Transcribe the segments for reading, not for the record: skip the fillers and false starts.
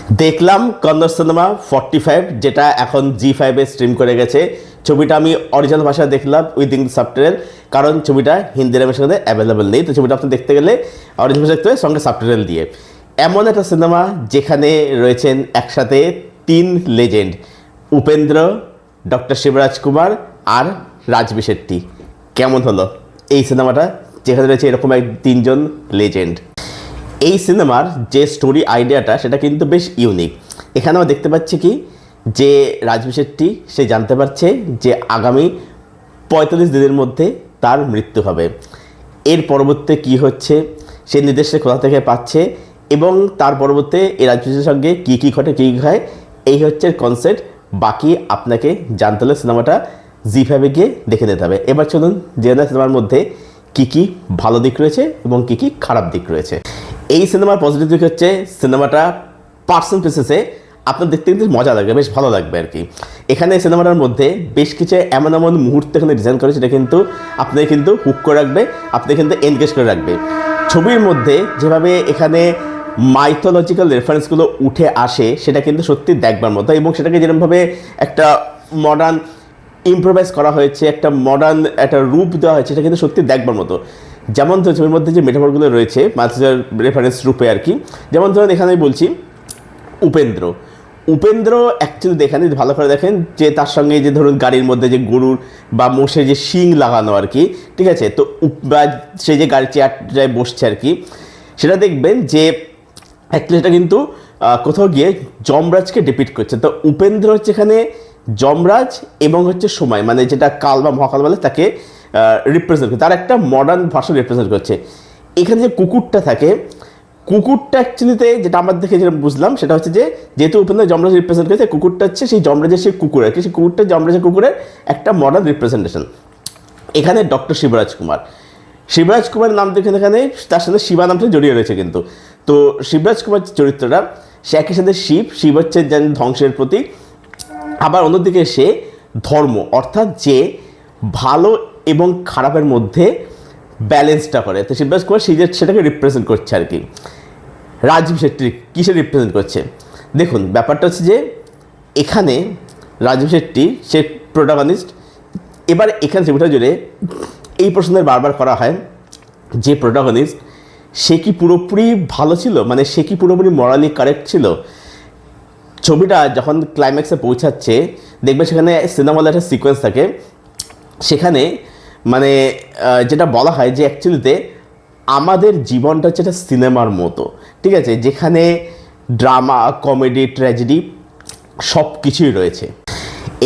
দেখলাম কন্নড় সিনেমা 45 যেটা এখন জি5 এ স্ট্রিম করে গেছে। ছবিটা আমি অরিজিনাল ভাষায় দেখলাম উইথ ইংলিশ সাবটাইটেল, কারণ ছবিটা হিন্দি ল্যাঙ্গুয়েজের সাথে অ্যাভেলেবেল নেই। তো ছবিটা আপনি দেখতে গেলে অরিজিনাল ভাষা দেখতে হবে সঙ্গে সাবটাইটেল দিয়ে। এমন একটা সিনেমা যেখানে রয়েছেন একসাথে 3 লেজেন্ড, উপেন্দ্র, ডক্টর শিবরাজ কুমার আর রাজবি শেট্টি। কেমন হলো এই সিনেমাটা যেখানে রয়েছে এরকম 3জন লেজেন্ড? এই সিনেমার যে স্টোরি আইডিয়াটা সেটা কিন্তু বেশ ইউনিক। এখানে আমরা দেখতে পাচ্ছি কি যে রাজবি শেট্টি সে জানতে পারছে যে আগামী 45 দিনের মধ্যে তার মৃত্যু হবে। এর পরবর্তীতে কি হচ্ছে সে নির্দেশ কোথা থেকে পাচ্ছে এবং তার পরবর্তীতে এই রাজবি শেট্টির সঙ্গে কী ঘটে কী হয়, এই হচ্ছে কনসেপ্ট। বাকি আপনাকে জানতে হলে সিনেমাটা জি5 গিয়ে দেখে নিতে হবে। এবার চলুন জেনে নেওয়া সিনেমার মধ্যে কী ভালো দিক রয়েছে এবং কী খারাপ দিক রয়েছে। এই সিনেমার পজিটিভ দিক হচ্ছে সিনেমাটা পার্সন পিসেসে আপনার দেখতে কিন্তু মজা লাগবে, বেশ ভালো লাগবে আর কি। এখানে সিনেমাটার মধ্যে বেশ কিছু এমন মুহূর্তে এখানে ডিজাইন করে সেটা কিন্তু আপনাকে কিন্তু হুক করে রাখবে, আপনি কিন্তু এনগেজ করে রাখবে। ছবির মধ্যে যেভাবে এখানে মাইথোলজিক্যাল রেফারেন্সগুলো উঠে আসে সেটা কিন্তু সত্যি দেখবার মতো, এবং সেটাকে যেরকমভাবে একটা মডার্ন ইম্প্রোভাইজ করা হয়েছে, একটা মডার্ন একটা রূপ দেওয়া হয়েছে, সেটা কিন্তু সত্যি দেখবার মতো। যেমন ধরুন ছবির মধ্যে যে মেটাফরগুলো রয়েছে মাইথোলজিক্যাল রেফারেন্স রূপে আর কি, যেমন ধরুন এখানে বলছি উপেন্দ্র অ্যাকচুয়ালি এখানে ভালো করে দেখেন যে তার সঙ্গে যে ধরুন গাড়ির মধ্যে যে গরুর বা মোষের যে শিং লাগানো আর কি, ঠিক আছে, তো সে যে গাড়ির চেয়ারটায় বসছে আর কি, সেটা দেখবেন যে অ্যাকচুয়ালি এটা কিন্তু কোথাও গিয়ে যমরাজকে ডিপিক্ট করছে। তো উপেন্দ্র হচ্ছে এখানে যমরাজ এবং হচ্ছে সময়, মানে যেটা কাল বা মহাকাল বলে তাকে রিপ্রেজেন্ট করে, তার একটা মডার্ন ভার্সন রিপ্রেজেন্ট করছে। এখানে যে কুকুরটা থাকে, কুকুরটা অ্যাকচুয়ালিতে যেটা আমার দেখে যেটা বুঝলাম সেটা হচ্ছে যে যেহেতু উপেন্দ্র যমরাজ রিপ্রেজেন্ট করেছে, কুকুরটা হচ্ছে সেই যমরাজের সেই কুকুর আর কি, সেই কুকুরটা যমরাজের কুকুরের একটা মডার্ন রিপ্রেজেন্টেশন। এখানে ডক্টর শিবরাজ কুমার নাম দেখেন এখানে তার সাথে শিবা নামটা জড়িয়ে রয়েছে কিন্তু। তো শিবরাজ কুমার চরিত্রটা সে একই সাথে শিব হচ্ছে ধ্বংসের প্রতীক, আবার অন্যদিকে সে ধর্ম, অর্থাৎ যে ভালো এবং খারাপের মধ্যে ব্যালেন্সটা করে। তো শিবরাজ কুমার সেটাকে রিপ্রেজেন্ট করছে আর কি। রাজবি শেট্টি কিসে রিপ্রেজেন্ট করছে দেখুন, ব্যাপারটা হচ্ছে যে এখানে রাজবি শেট্টি সে প্রোটাগনিস্ট। এবার এখানে ছবিটা জুড়ে এই প্রশ্নের বারবার করা হয় যে প্রোটাগনিস্ট সে কি পুরোপুরি ভালো ছিল, মানে সে কি পুরোপুরি মরালি কারেক্ট ছিল। ছবিটা যখন ক্লাইম্যাক্সে পৌঁছাচ্ছে দেখবে সেখানে সিনেমার একটা সিকোয়েন্স থাকে, সেখানে মানে যেটা বলা হয় যে অ্যাকচুয়ালিতে আমাদের জীবনটা হচ্ছে একটা সিনেমার মতো, ঠিক আছে, যেখানে ড্রামা, কমেডি, ট্র্যাজেডি সব কিছুই রয়েছে।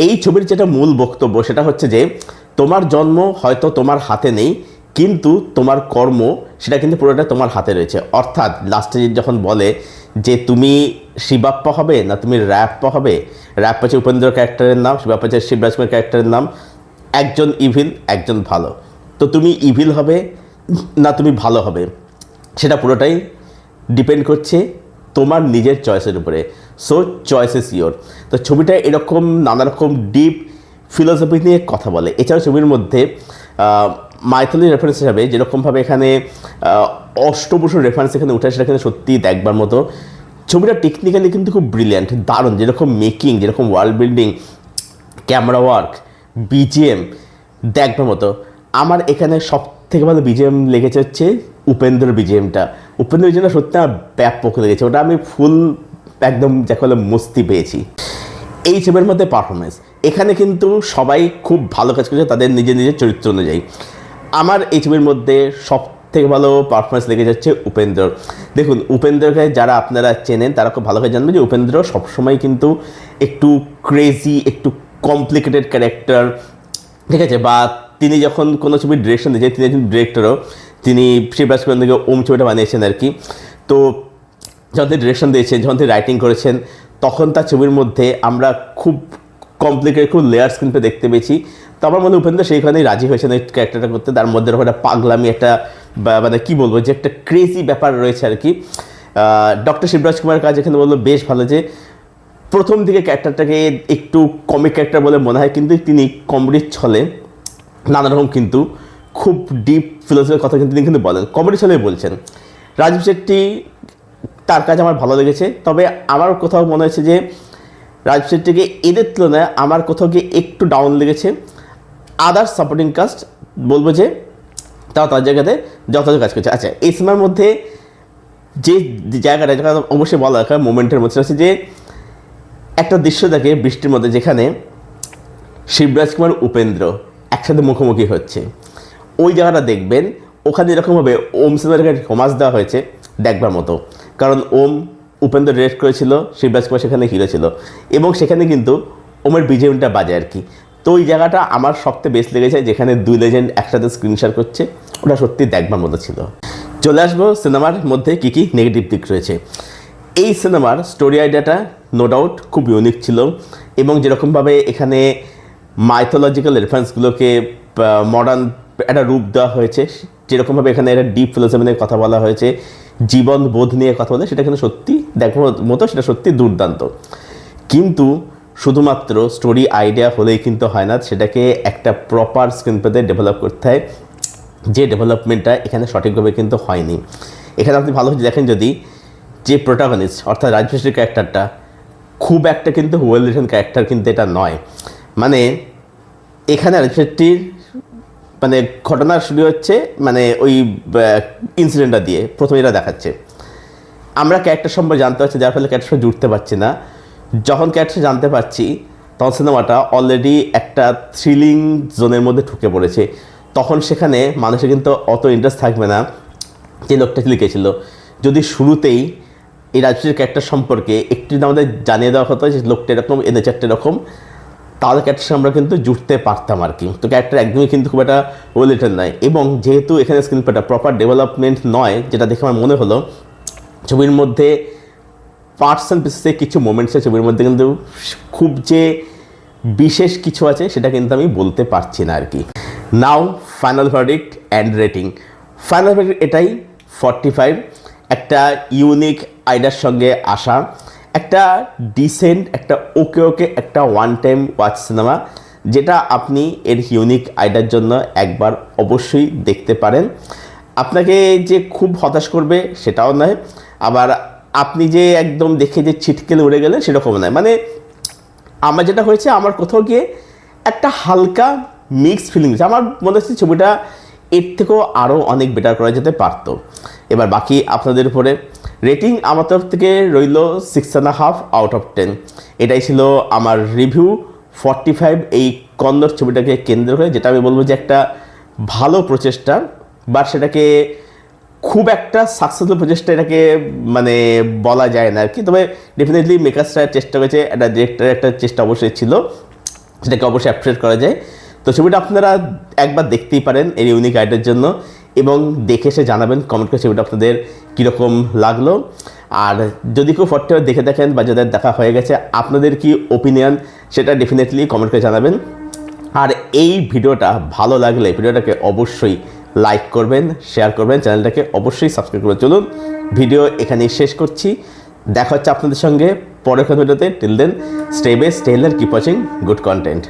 এই ছবির যেটা মূল বক্তব্য সেটা হচ্ছে যে তোমার জন্ম হয়তো তোমার হাতে নেই, কিন্তু তোমার কর্ম সেটা কিন্তু পুরোটা তোমার হাতে রয়েছে। অর্থাৎ লাস্টে যখন বলে যে তুমি শিবাপ্পা হবে না তুমি র্যাপ্পা হবে, র্যাপ্পা হচ্ছে উপেন্দ্র ক্যারেক্টারের নাম, শিবাপ্পা হচ্ছে শিবরাজ কুমার ক্যারেক্টারের নাম। একজন ইভিল একজন ভালো, তো তুমি ইভিল হবে না তুমি ভালো হবে সেটা পুরোটাই ডিপেন্ড করছে তোমার নিজের চয়েসের উপরে। So choice is your. তো ছবিটা এরকম নানা রকম ডিপ ফিলোসফি নিয়ে কথা বলে। এছাড়াও ছবির মধ্যে মাইথোলজি রেফারেন্স হিসাবে যেরকমভাবে এখানে অষ্টবসুর রেফারেন্স এখানে উঠে সেটা কিন্তু সত্যি দেখবার মতো। ছবিটা টেকনিক্যালি কিন্তু খুব ব্রিলিয়ান্ট, দারুণ, যেরকম মেকিং, যেরকম world building, camera work, BGM দেখবার মতো। আমার এখানে সব থেকে ভালো বিজিএম লেগেছে হচ্ছে উপেন্দ্রের বিজিএমটা। উপেন্দ্র বিজিএমটা সত্যি আমার ব্যাপক লেগেছে, ওটা আমি ফুল একদম যাকে বলে মস্তি পেয়েছি। এই ছবির মধ্যে পারফরমেন্স এখানে কিন্তু সবাই খুব ভালো কাজ করেছে তাদের নিজের চরিত্র অনুযায়ী। আমার এই ছবির মধ্যে সব থেকে ভালো পারফরমেন্স লেগে যাচ্ছে উপেন্দ্র। দেখুন উপেন্দ্রকে যারা আপনারা চেনেন তারা খুব ভালো করে জানবেন যে উপেন্দ্র সবসময় কিন্তু একটু ক্রেজি, একটু কমপ্লিকেটেড ক্যারেক্টার, ঠিক আছে, বা তিনি যখন কোনো ছবির ডিরেকশন দিয়েছেন, তিনি একজন ডিরেক্টরও, তিনি শিবরাজ কুমার থেকে ওম ছবিটা বানিয়েছেন আর কি। তো যখন তিনি ডিরেকশন দিয়েছেন, যখন তিনি রাইটিং করেছেন, তখন তার ছবির মধ্যে আমরা খুব কমপ্লিকেটেড, খুব লেয়ার স্ক্রিন পে দেখতে পেয়েছি। তো আমার মনে উপেন্দ্র সেইখানেই রাজি হয়েছেন এই ক্যারেক্টারটা করতে। তার মধ্যে এরকম একটা পাগলামি, একটা মানে কী বলবো যে একটা ক্রেজি ব্যাপার রয়েছে আর কি। ডক্টর শিবরাজ কুমারের কাজ এখানে বললো বেশ ভালো, যে প্রথম দিকে ক্যারেক্টারটাকে একটু কমিক ক্যারেক্টার বলে মনে হয়, কিন্তু তিনি কমেডির ছলে নানা রকম কিন্তু খুব ডিপ ফিলোসফির কথা কিন্তু তিনি কিন্তু বলেন, কমেডির ছলে বলছেন। রাজবি শেট্টি তার কাজ আমার ভালো লেগেছে, তবে আমার কোথাও মনে হয়েছে যে রাজীব শেট্টিকে এদের তুলনায় আমার কোথাও গিয়ে একটু ডাউন লেগেছে। আদার্স সাপোর্টিং কাস্ট বলবো যে তাও তার জায়গাতে যথাযথ কাজ করছে। আচ্ছা, এই সিনেমার মধ্যে যে জায়গাটা যেটা অবশ্যই বলা দরকার মোমেন্টের মধ্যে আছে যে একটা দৃশ্য দেখে বৃষ্টির মধ্যে যেখানে শিবরাজ কুমার উপেন্দ্র একসাথে মুখোমুখি হচ্ছে, ওই জায়গাটা দেখবেন। ওখানে এরকমভাবে ওম সিনেমাটাকে হোমাজ দেওয়া হয়েছে দেখবার মতো, কারণ ওম উপেন্দ্র ডিরেক্ট করেছিল, শিবরাজ কুমার সেখানে হিরো ছিল, এবং সেখানে কিন্তু ওমের বিজেপিটা বাজে আর কি। তো ওই জায়গাটা আমার সবথেকে বেস্ট লেগেছে, যেখানে দুই লেজেন্ড একসাথে স্ক্রিন শেয়ার করছে, ওটা সত্যি দেখবার মতো ছিল। চলে আসবো সিনেমার মধ্যে কী কী নেগেটিভ দিক রয়েছে। এই সিনেমার স্টোরি আইডিয়াটা নো ডাউট খুব ইউনিক ছিল, এবং যেরকমভাবে এখানে মাইথোলজিক্যাল রেফারেন্সগুলোকে মডার্ন একটা রূপ দেওয়া হয়েছে, যেরকমভাবে এখানে একটা ডিপ ফিলোসফি নিয়ে কথা বলা হয়েছে, জীবন বোধ নিয়ে কথা বলে, সেটা কিন্তু সত্যি দেখার মতো, সেটা সত্যি দুর্দান্ত। কিন্তু শুধুমাত্র স্টোরি আইডিয়া হলেই কিন্তু হয় না, সেটাকে একটা প্রপার স্ক্রিন প্লেতে ডেভেলপ করতে হয়, যে ডেভেলপমেন্টটা এখানে সঠিকভাবে কিন্তু হয়নি। এখানে আপনি ভালো করে দেখেন, যদি যে প্রোটাগনিস্ট অর্থাৎ রাজীব শেট্টির ক্যারেক্টারটা খুব একটা কিন্তু ওয়েল রিটেন ক্যারেক্টার কিন্তু এটা নয়। মানে এখানে রাজীব শেট্টির মানে ঘটনা শুরু হচ্ছে মানে ওই ইনসিডেন্টটা দিয়ে, প্রথমে এটা দেখাচ্ছে, আমরা ক্যারেক্টার সম্পর্কে জানতে পারছি, যার ফলে ক্যারেক্টার জুড়তে পারছি না। যখন ক্যারেক্টার জানতে পারছি তখন সিনেমাটা অলরেডি একটা থ্রিলিং জোনের মধ্যে ঢুকে পড়েছে। তখন সেখানে মানুষের কিন্তু অত ইন্টারেস্ট থাকবে না যে লোকটা লিখেছিল। যদি শুরুতেই এই রাজনীতির ক্যারেক্টার সম্পর্কে একটু আমাদের জানিয়ে দেওয়া হতো যে লোকটা এরকম, এদের চারটে এরকম, তাহলে ক্যারেক্টার আমরা কিন্তু জুড়তে পারতাম আর কি। তো ক্যারেক্টার একদমই কিন্তু খুব একটা ওয়েল রিটেন নয়, এবং যেহেতু এখানে স্ক্রিন প্লেটা প্রপার ডেভেলপমেন্ট নয়, যেটা দেখে আমার মনে হলো ছবির মধ্যে পার্টস অ্যান্ড পিসেসে কিছু মোমেন্টসে ছবির মধ্যে কিন্তু খুব যে বিশেষ কিছু আছে সেটা কিন্তু আমি বলতে পারছি না আর কি। Now final verdict and rating. Final verdict এটাই 45, একটা ইউনিক আইডিয়ার সঙ্গে আসা, একটা ডিসেন্ট, একটা ওকে একটা ওয়ান টাইম ওয়াচ সিনেমা, যেটা আপনি এর ইউনিক আইডিয়ার জন্য একবার অবশ্যই দেখতে পারেন। আপনাকে যে খুব হতাশ করবে সেটাও নয়, আবার আপনি যে একদম দেখে যে ছিটকেলে উড়ে গেলেন সেরকম নয়। মানে আমার যেটা হয়েছে, আমার কোথাও গিয়ে একটা হালকা মিক্স ফিলিংস, আমার মনে হচ্ছে ছবিটা এর থেকেও আরও অনেক বেটার করা যেতে পারত। এবার বাকি আপনাদের উপরে। রেটিং আমার তরফ থেকে রইল 6.5 আউট অফ 10। এটাই ছিল আমার রিভিউ 45 এই কন্নড় ছবিটাকে কেন্দ্র করে, যেটা আমি বলবো যে একটা ভালো প্রচেষ্টা, বাট সেটাকে খুব একটা সাকসেসফুল প্রচেষ্টা এটাকে মানে বলা যায় না আর কি। তবে ডেফিনেটলি মেকার্সরা চেষ্টা করেছে, একটা ডিরেক্টরের একটা চেষ্টা অবশ্যই ছিল, সেটাকে অবশ্যই অ্যাপ্রিশিয়েট করা যায়। তো ছবিটা আপনারা একবার দেখতেই পারেন এর ইউনিক আইডিয়ার জন্য, এবং দেখে সে জানাবেন কমেন্ট করে ছবিটা আপনাদের কীরকম লাগলো। আর যদি কেউ 45 দেখে দেখেন বা যাদের দেখা হয়ে গেছে, আপনাদের কি ওপিনিয়ন সেটা ডেফিনেটলি কমেন্ট করে জানাবেন। আর এই ভিডিওটা ভালো লাগলে ভিডিওটাকে অবশ্যই লাইক করবেন, শেয়ার করবেন, চ্যানেলটাকে অবশ্যই সাবস্ক্রাইব করবেন। চলুন ভিডিও এখানেই শেষ করছি, দেখা হচ্ছে আপনাদের সঙ্গে পরের ভিডিওতে। Till then stay best, stay healthy, keep watching good content.